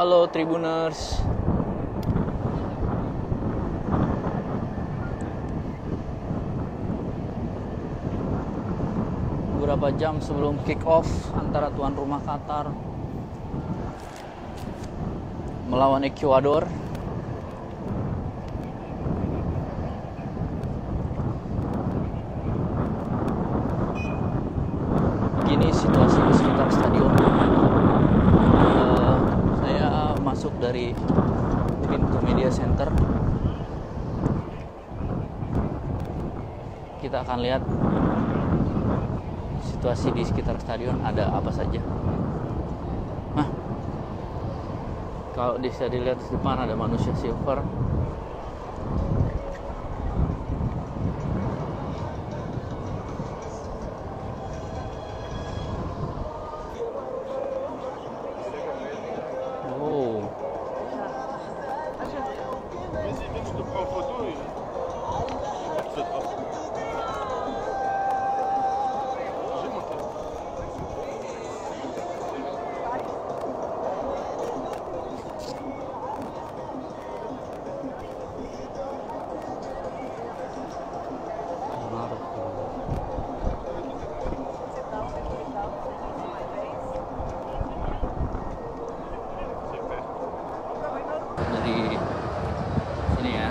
Halo Tribuners. Beberapa jam sebelum kick off antara tuan rumah Qatar melawan Ekuador. Begini situasi di sekitar stadion. Saya masuk dari pintu media center. Kita akan lihat situasi di sekitar stadion ada apa saja. Nah, kalau bisa dilihat di depan ada manusia silver. Oh. Dari sini ya.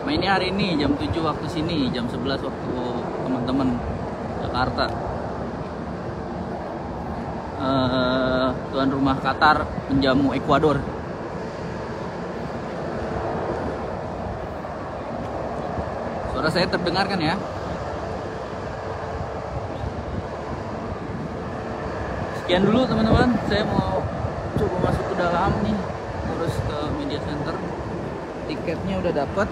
Mainnya hari ini jam 7 waktu sini, jam 11 waktu teman-teman Jakarta. Tuan rumah Qatar menjamu Ekuador. Suara saya terdengar kan ya? Sekian dulu teman-teman, saya mau coba masuk ke dalam nih, terus ke media center. Tiketnya udah dapat.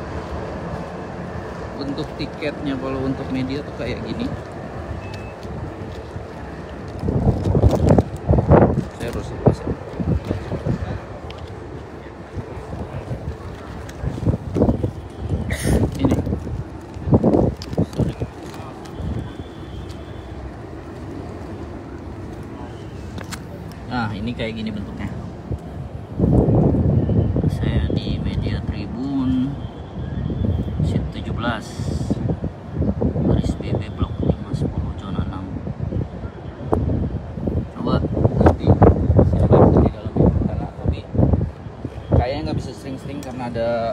Bentuk tiketnya kalau untuk media tuh kayak gini. Saya harus lepas ya. Ini. Sorry. Nah, ini kayak gini bentuknya. Saya di media tribun seat 17 baris BB blok 510 zona 6. Coba nanti saya bantu di dalamnya karena tapi kayaknya nggak bisa sering-sering karena ada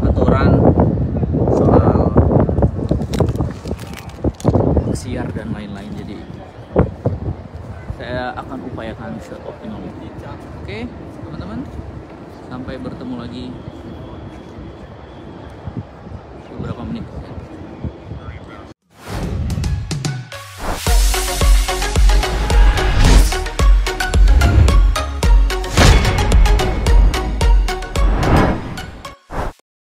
aturan soal siar dan lain-lain, jadi saya akan upayakan seoptimal mungkin. Oke, teman-teman, sampai bertemu lagi.